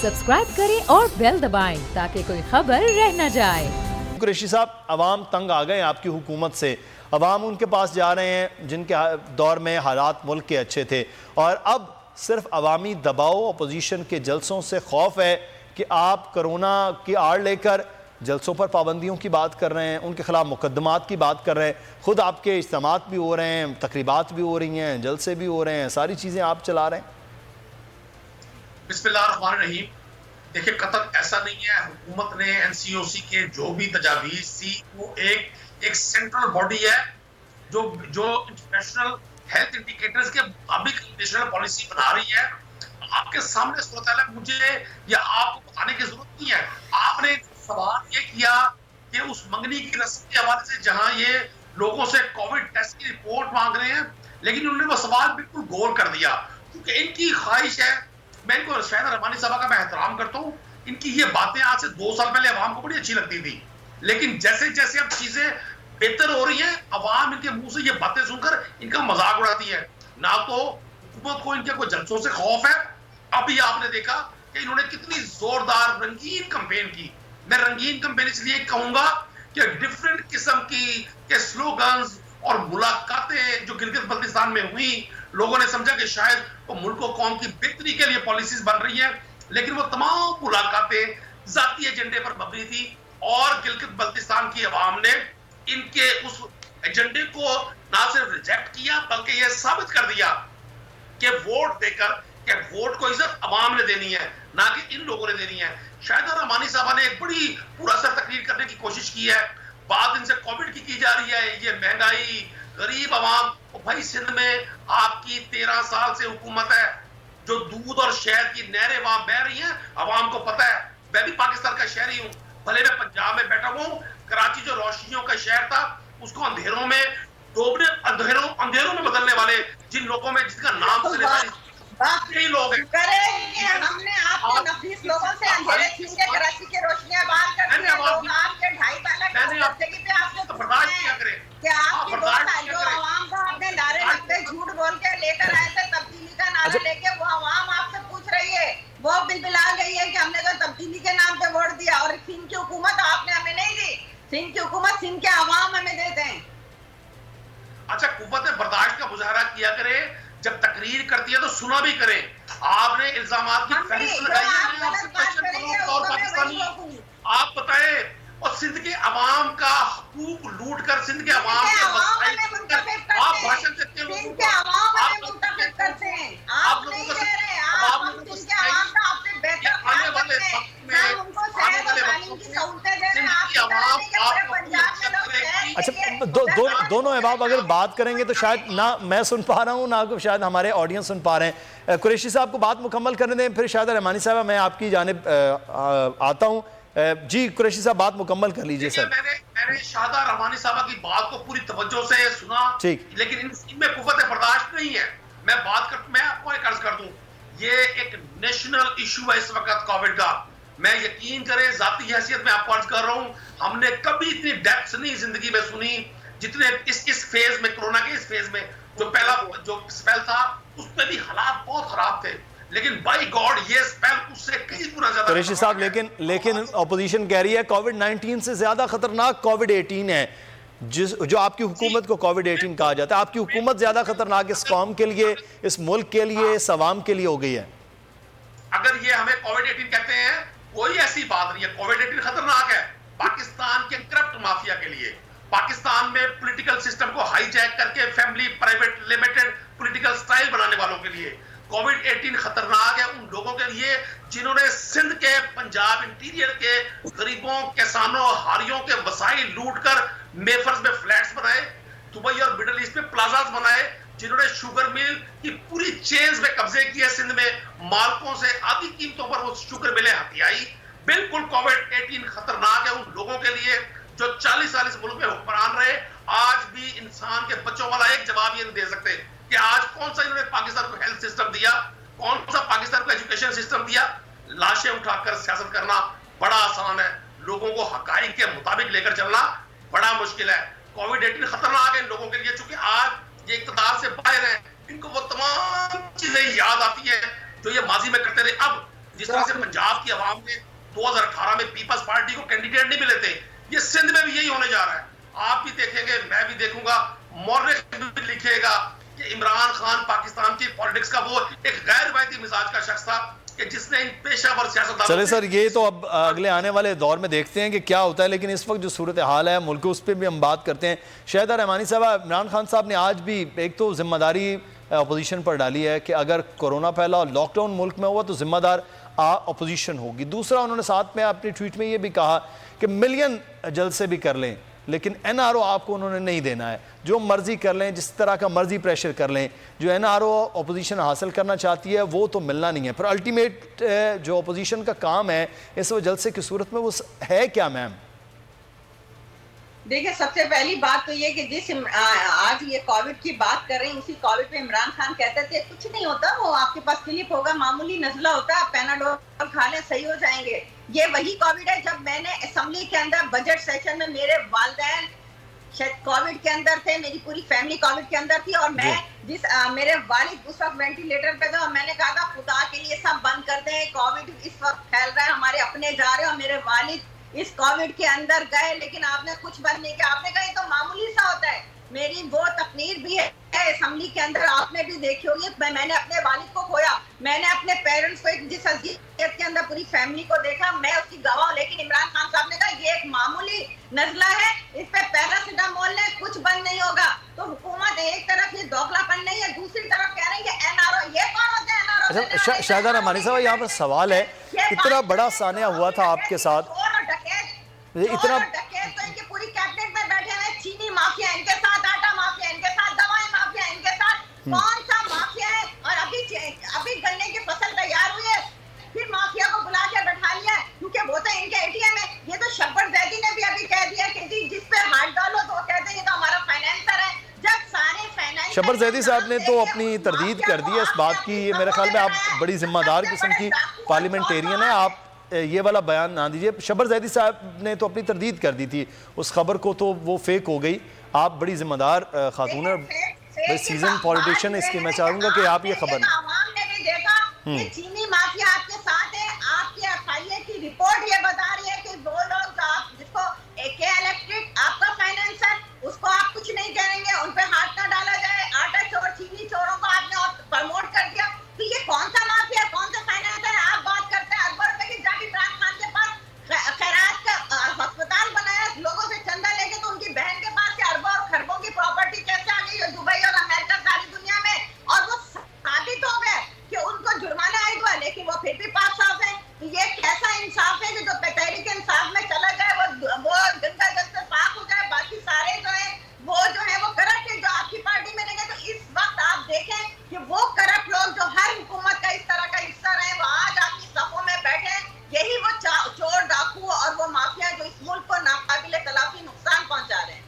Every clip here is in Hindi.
सब्सक्राइब करें और बेल दबाएं ताकि कोई खबर रह न जाए। कुरैशी साहब, अवाम तंग आ गए आपकी हुकूमत से। अवाम उनके पास जा रहे हैं जिनके दौर में हालात मुल्क के अच्छे थे, और अब सिर्फ अवामी दबाव, अपोजिशन के जलसों से खौफ है कि आप कोरोना की आड़ लेकर जलसों पर पाबंदियों की बात कर रहे हैं, उनके खिलाफ मुकदमात की बात कर रहे हैं, खुद आपके इज्तिमात भी हो रहे हैं, तकरीबात भी हो रही हैं, जलसे भी हो रहे हैं, सारी चीज़ें आप चला रहे हैं। बिस्मिल्लाहिर्रहमानिर्रहीम। देखिए, कतई ऐसा नहीं है। हुकूमत ने एनसीओसी के जो भी तजावीज़ थी वो एक सेंट्रल बॉडी है जो इंटरनेशनल हेल्थ इंडिकेटर्स के मुताबिक नेशनल पॉलिसी बना रही है। आपके सामने सूरत है, मुझे या आपको बताने की जरूरत नहीं है। आपने सवाल ये किया कि उस मंगनी की रस्म के हवाले से जहां ये लोगों से कोविड टेस्ट की रिपोर्ट मांग रहे हैं, लेकिन उन्होंने वो सवाल बिल्कुल गोल कर दिया, क्योंकि इनकी ख्वाहिश है। मैं इनको शायद रहमानी साहब का मैं एहतराम करता हूँ, इनकी ये बातें आज से 2 साल पहले अवाम को बड़ी अच्छी लगती थी, लेकिन जैसे जैसे अब चीजें बेहतर हो रही है, अवाम इनके मुंह से ये बातें सुनकर इनका मजाक उड़ाती है। ना तो हुकूमत को इनके कोई जलसों से खौफ है। अभी आपने देखा कि इन्होंने कितनी जोरदार रंगीन कैंपेन की। मैं रंगीन कैंपेन इसलिए कहूंगा कि डिफरेंट किस्म के स्लोगन्स और मुलाकातें जो गिलगित बल्तिस्तान में हुई, लोगों ने समझा कि शायद वो मुल्क और कौम की बेहतरी के लिए पॉलिसीज बन रही हैं, लेकिन वो तमाम मुलाकातें जाती एजेंडे पर मबनी थी। और गिलगित बल्तिस्तान की अवाम ने इनके उस एजेंडे को ना सिर्फ रिजेक्ट किया, बल्कि यह साबित कर दिया कि वोट देकर कि वोट को इज्जत अवाम ने देनी है, ना कि इन लोगों ने देनी है। शायद रहमानी साहब ने एक बड़ी पुरअसर तकरीर करने की कोशिश की है। बात इनसे कोविड की जा रही है, ये महंगाई, गरीब अवाम। भाई, सिंध में आपकी 13 साल से हुकूमत है, जो दूध और शहद की नहरें वहां बह रही हैं, अवाम को पता है। मैं भी पाकिस्तान का शहरी हूं, भले मैं पंजाब में बैठा हूं। कराची जो रोशनियों का शहर था, उसको अंधेरों में डूबने, अंधेरों में बदलने वाले जिन लोगों में जिसका नाम यही लोग हैं। हमने आपके नफीस लोगों से अंधेरे छीन के कराची के रोशनियां बाहर कर दी हैं। लोग आपके ढाई बालक जिंदगी पे आपसे तो बर्दाश्त किया करें कि आपकी जो आवाम का आपने नारे लगते झूठ बोल के लेकर आए थे, तब्दीली का नारा लेके, वो आवाम आपसे पूछ रही है, वो बिलबिला गई है कि हमने तो तब्दीली के नाम पे वोट दिया, और सिंध की हुकूमत आपने हमें नहीं दी। सिंध की हुकूमत सिंध के आवाम हमें देते हैं। अच्छा, कुव्वत बर्दाश्त का मुजाहरा किया करे, जब तकरीर करती है तो सुना भी करें। आपने इल्जामात की फहरिस्त लगाई है, और पाकिस्तानी आप बताएं, और सिंध के अवाम का हकूक लूट कर सिंध के अवाम के आप भाषण देते हैं, सिंध के अवाम हमें मुंतखब करते हैं, आप नहीं दे रहे। आप सिंध के अवाम का आपसे बेहतर आने वाले वक्त में, आने वाले वक्त में सिंध की अवाम अच्छा, दोनों अहबाब अगर बात करेंगे तो शायद ना मैं सुन पा रहा हूँ, ना शायद हमारे ऑडियंस सुन पा रहे हैं। कुरैशी साहब को बात मुकम्मल करने दें, फिर शायद रहमानी साहब मैं आपकी जानिब आता हूँ। जी कुरैशी साहब, बात मुकम्मल कर लीजिए सर। मैंने शादा रहमानी साहब की बात को पूरी तवज्जो से सुना, ठीक, लेकिन इनमें कुव्वत बर्दाश्त नहीं है। मैं आपको एक अर्ज कर दूं, ये एक नेशनल इशू है इस वक्त कोविड का। मैं यकीन करें, जाती हैसियत में आपको अर्ज कर रहा हूं, हमने कभी इतनी डेप्थ नहीं जिंदगी में सुनी जितने इस फेज में, कोरोना के इस फेज में। जो पहला जो स्पेल था, उसमें भी हालात बहुत खराब थे, लेकिन बाय गॉड ये स्पेल उससे कई गुना ज्यादा। कुरैशी साहब, लेकिन ऑपोजिशन कह रही है कोविड-19 से ज्यादा खतरनाक कोविड-18 है, जो आपकी हुकूमत को कोविड-18 कहा जाता है। आपकी हुकूमत ज्यादा खतरनाक इस कौम के लिए, इस मुल्क के लिए, इस अवाम के लिए हो गई है। अगर ये हमें कोविड-18 कहते हैं, कोई ऐसी बात नहीं है। कोविड-18 खतरनाक है पाकिस्तान के करप्ट माफिया के लिए, पाकिस्तान में पॉलिटिकल सिस्टम को हाईजैक करके family private limited political style बनाने वालों के लिए। कोविड-18 खतरनाक है उन लोगों के लिए जिन्होंने सिंध के, पंजाब इंटीरियर के गरीबों, किसानों, हारियों के वसाइल लूट कर मेफर्स में फ्लैट्स बनाए, दुबई और मिडल ईस्ट में प्लाजाज बनाए, जिन्होंने शुगर मिल की पूरी चेन्स में कब्जे किए सिंध में, मालकों से आधी कीमतों पर वो शुगर मिलें हथियाई। बिल्कुल कोविड-18 खतरनाक है उन लोगों के लिए जो 40 साल इस मुल्क में हुक्मरान रहे, आज भी इंसान के बच्चों वाला एक जवाब ये नहीं दे सकते कि आज कौन सा इन्होंने पाकिस्तान को हेल्थ सिस्टम दिया, कौन सा पाकिस्तान को एजुकेशन सिस्टम दिया। लाशें उठाकर सियासत करना बड़ा आसान है, लोगों को हकाइक के मुताबिक लेकर चलना बड़ा मुश्किल है। कोविड-18 खतरनाक है इन लोगों के लिए, चूंकि आज ये इक़्तिदार से बाहर है, इनको वो तमाम चीजें याद आती है जो ये माजी में करते रहे। अब जिस तरह से पंजाब की आवाम ने 2018 में पीपल्स पार्टी को कैंडिडेट नहीं मिले थे, ये सिंध में भी यही होने जा रहा है। आप भी देखेंगे, मैं भी देखूंगा, मौर्य भी लिखेगा कि इमरान खान पाकिस्तान की पॉलिटिक्स का वो एक गैर रवायती मिजाज का शख्स था कि जिसने इन पेशावर सियासतदानों। चले सर, ये तो अब अगले आने वाले दौर में देखते हैं कि क्या होता है, लेकिन इस वक्त जो सूरत हाल है मुल्क, उस पर भी हम बात करते हैं। शाहिदा रहमानी साहब, इमरान खान साहब ने आज भी एक तो जिम्मेदारी अपोजिशन पर डाली है कि अगर कोरोना फैला और लॉकडाउन मुल्क में हुआ तो जिम्मेदार अपोजिशन होगी। दूसरा, उन्होंने साथ में अपनी ट्वीट में ये भी कहा कि मिलियन जल्द से भी कर लें, लेकिन एनआरओ आपको उन्होंने नहीं देना है, जो मर्जी कर लें, जिस तरह का मर्जी प्रेशर कर लें, जो एनआरओ अपोजिशन हासिल करना चाहती है वो तो मिलना नहीं है। पर अल्टीमेट जो अपोजिशन का काम है इस जलसे की सूरत में वो है क्या मैम? देखिए, सबसे पहली बात तो ये कि जिस आज ये कोविड की बात कर रहे हैं, उसी कोविड पे इमरान खान कहते थे कुछ नहीं होता, वो आपके पास क्लिप होगा, मामूली नजला होता है, पैनाडोल खा लें सही हो जाएंगे। ये वही कोविड है जब मैंने असेंबली के अंदर बजट सेशन में, मेरे वालिदैन शायद कोविड के अंदर थे, मेरी पूरी फैमिली कोविड के अंदर थी, और मैं मेरे वालिद उस वक्त वेंटिलेटर पे थे और मैंने कहा था खुदा के लिए सब बंद कर दें, कोविड इस वक्त फैल रहा है, हमारे अपने जा रहे हैं, और मेरे वालिद इस कोविड के अंदर गए, लेकिन आपने कुछ बंद नहीं किया। आपने कहा ये तो मामूली सा होता है। मेरी वो तकनीर भी है असेंबली के अंदर, आपने भी देखी होगी, मैंने अपने वालिद को खोया, मैंने अपने पेरेंट्स को जिस अज़ियत के अंदर पूरी फैमिली को देखा, मैं उसकी गवाह हूं। लेकिन इमरान खान साहब ने कहा ये एक मामूली नजला है, इस पे पैरासिटामोल ले, कुछ बंद नहीं होगा। तो हुकूमत एक तरफ ये दोगलापन नहीं है, दूसरी तरफ कह रही है एनआरओ। ये कौन होते हैं एनआरओ? अच्छा, शाहिदा रहमानी साहब, यहाँ पर सवाल है, इतना बड़ा सानिया हुआ था आपके साथ, इतना तो इनकी पूरी कैबिनेट में बैठे हुए, चीनी माफिया इनके साथ, आटा माफिया इनके साथ, दवाई माफिया इनके साथ, कौन सा माफिया है? और अभी गन्ने की फसल तैयार हुई है, फिर माफिया को बुला के बैठा लिया, क्योंकि वो तो इनके एटीएम है। ये तो शब्बर जैदी ने भी अभी कह दिया कि जी जिस पे हाथ डालो तो कहते हैं ये तो हमारा फाइनेंसर है। जब सारे फाइनेंसर, शब्बर जैदी साहब ने तो अपनी तरदीद कर दी है इस बात की। मेरे ख्याल में आप बड़ी जिम्मेदार किस्म की पार्लियामेंटेरियन है, आप ये वाला बयान ना दीजिए। शब्बर जैदी साहब ने तो अपनी तरदीद कर दी थी उस खबर को, तो वो फेक हो गई। आप बड़ी जिम्मेदार खातून है, सीजन पॉलिटिशियन है, इसकी मैं चाहूंगा कि आप ये खबर चीनी माफिया आपके साथ है। आपके एफआईए की रिपोर्ट ये बता रही है कि वो लोग जिसको एके इलेक्ट्रिक आपका फाइनेंसर, उसको आप कुछ नहीं करेंगे, उन पे हाथ ना डाला जाए। आटा चोर, चीनी चोरों को आपने और प्रमोट कर दिया। तो ये कौन सा माफिया, कौन सा फाइनेंसर है? आप बात करते हैं अरबों रुपए की, जाके इमरान खान के पास खैरात का अस्पताल बनाया, लोगों से चंदा लेके, तो उनकी बहन के पास से अरबों और खरबों की प्रॉपर्टी कैसे आ गई है दुबई और अमेरिका, सारी दुनिया में? और वो साबित हो गया कि उनको जुर्माना आया हुआ, लेकिन वो फिर भी पास साफ है। तो ये कैसा इंसाफ है कि जो तहरीक इंसाफ में चला जाए वो गंगा जल से पाक हो जाए, बाकी सारे जो है वो करप्ट है, जो आपकी पार्टी में नहीं गए। तो इस वक्त आप देखें कि वो करप्ट लोग जो हर हुकूमत का इस तरह का हिस्सा रहे, वो आज आपकी सफों में बैठे हैं। यही वो चोर, डाकू और वो माफिया जो इस मुल्क को नाकाबिले तलाफी नुकसान पहुंचा रहे हैं।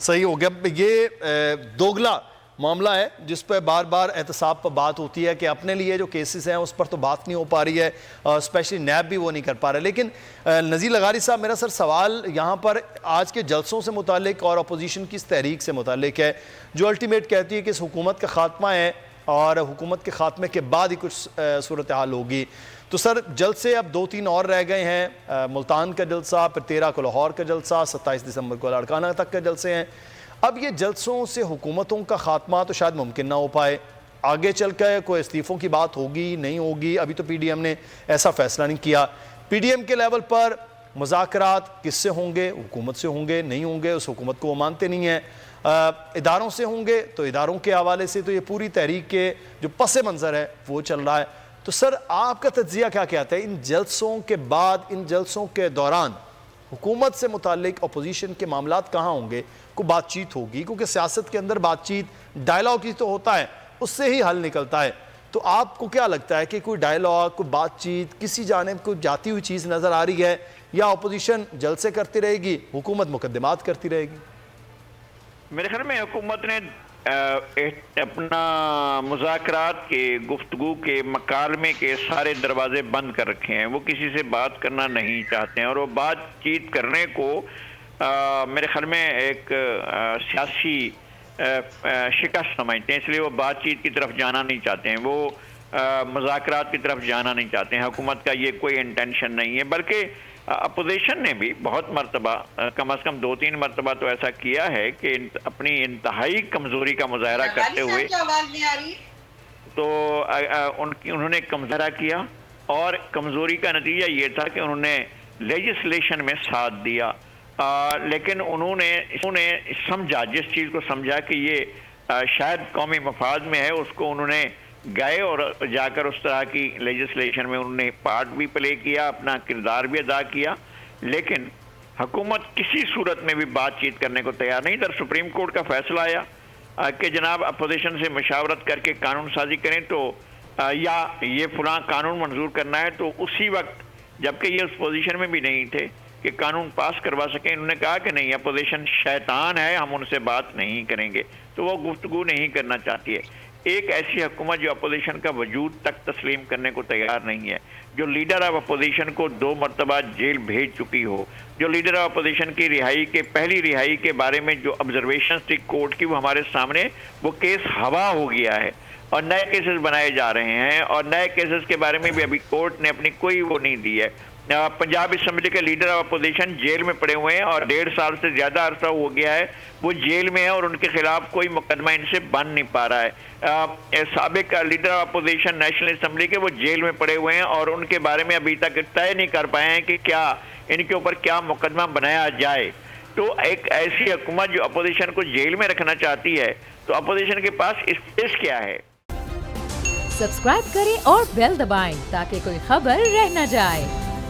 सही हो गया। ये दोगला मामला है जिस पर बार बार एहतसाब पर बात होती है कि अपने लिए जो केसेस हैं उस पर तो बात नहीं हो पा रही है, स्पेशली नैब भी वो नहीं कर पा रहा। लेकिन नज़ीर लगारी साहब, मेरा सर सवाल यहाँ पर आज के जलसों से मुतालिक और अपोजिशन की इस तहरीक से मुतालिक है, जो अल्टीमेट कहती है कि इस हुकूमत का खात्मा है और हुकूमत के खात्मे के बाद ही कुछ सूरत हाल होगी। तो सर, जलसे अब 2-3 और रह गए हैं, मुल्तान का जलसा, फिर 13 को लाहौर का जलसा, 27 दिसंबर को लाड़काना तक के जलसे हैं। अब ये जलसों से हुकूमतों का खात्मा तो शायद मुमकिन ना हो पाए, आगे चल कर कोई इस्तीफ़ों की बात होगी नहीं होगी, अभी तो पीडीएम ने ऐसा फैसला नहीं किया। पीडीएम के लेवल पर मुज़ाकरात किससे होंगे? हुकूमत से होंगे, नहीं होंगे उस हुकूमत को वो मानते नहीं हैं। इदारों से होंगे तो इदारों के हवाले से तो ये पूरी तहरीक के जो पस मंज़र है वो चल रहा है। तो सर, आपका तज्ज़िया क्या कहता है इन जलसों के बाद, इन जलसों के दौरान हुकूमत से मुतालिक अपोजिशन के मामलात कहाँ होंगे? को बातचीत होगी, क्योंकि सियासत के अंदर बातचीत डायलॉग ही तो होता है, उससे ही हल निकलता है। तो आपको क्या लगता है कि कोई डायलॉग, कोई बातचीत किसी जानिब को जाती हुई चीज़ नज़र आ रही है, या अपोजिशन जलसे करती रहेगी, हुकूमत मुकदमात करती रहेगी? मेरे ख्याल में हुकूमत ने अपना मुज़ाकरात के, गुफ्तगू के, मकालमे के सारे दरवाजे बंद कर रखे हैं। वो किसी से बात करना नहीं चाहते हैं, और वो बातचीत करने को मेरे ख्याल में एक सियासी शिकस्त समझते हैं, इसलिए वो बातचीत की तरफ जाना नहीं चाहते हैं। वो मुज़ाकरात की तरफ जाना नहीं चाहते हैं। हुकूमत का ये कोई इंटेंशन नहीं है, बल्कि अपोजिशन ने भी बहुत मरतबा, कम से कम 2-3 मरतबा तो ऐसा किया है कि अपनी इंतहाई कमज़ोरी का मुजाहरा करते हुए तो उन्होंने मुजाहरा किया और कमज़ोरी का नतीजा ये था कि उन्होंने लेजिस्लेशन में साथ दिया। लेकिन उन्होंने समझा, जिस चीज़ को समझा कि ये शायद कौमी मफाद में है, उसको उन्होंने गए और जाकर उस तरह की लेजिस्लेशन में उन्होंने पार्ट भी प्ले किया, अपना किरदार भी अदा किया। लेकिन हुकूमत किसी सूरत में भी बातचीत करने को तैयार नहीं। इधर सुप्रीम कोर्ट का फैसला आया कि जनाब अपोजिशन से मशावरत करके कानून साजी करें, तो या ये फलां कानून मंजूर करना है, तो उसी वक्त जबकि ये उस पोजीशन में भी नहीं थे कि कानून पास करवा सकें, इन्होंने कहा कि नहीं, अपोजिशन शैतान है, हम उनसे बात नहीं करेंगे। तो वो गुफ्तगू नहीं करना चाहती है। एक ऐसी हुकूमत जो अपोजिशन का वजूद तक तस्लीम करने को तैयार नहीं है, जो लीडर ऑफ अपोजिशन को 2 मरतबा जेल भेज चुकी हो, जो लीडर ऑफ अपोजिशन की पहली रिहाई के बारे में जो ऑब्जर्वेशन थी कोर्ट की, वो हमारे सामने वो केस हवा हो गया है और नए केसेस बनाए जा रहे हैं, और नए केसेस के बारे में भी अभी कोर्ट ने अपनी कोई वो नहीं दी है। पंजाब असेंबली के लीडर ऑफ अपोजिशन जेल में पड़े हुए हैं और 1.5 साल से ज़्यादा अरसा हो गया है वो जेल में है और उनके खिलाफ कोई मुकदमा इनसे बन नहीं पा रहा है। साबिक leader of opposition national assembly के वो जेल में पड़े हुए हैं और उनके बारे में अभी तक तय नहीं कर पाए हैं कि क्या इनके ऊपर क्या मुकदमा बनाया जाए। तो एक ऐसी हुकूमत जो अपोजिशन को जेल में रखना चाहती है, तो अपोजिशन के पास स्पेस क्या है? सब्सक्राइब करें और बेल दबाएं ताकि कोई खबर रह न जाए।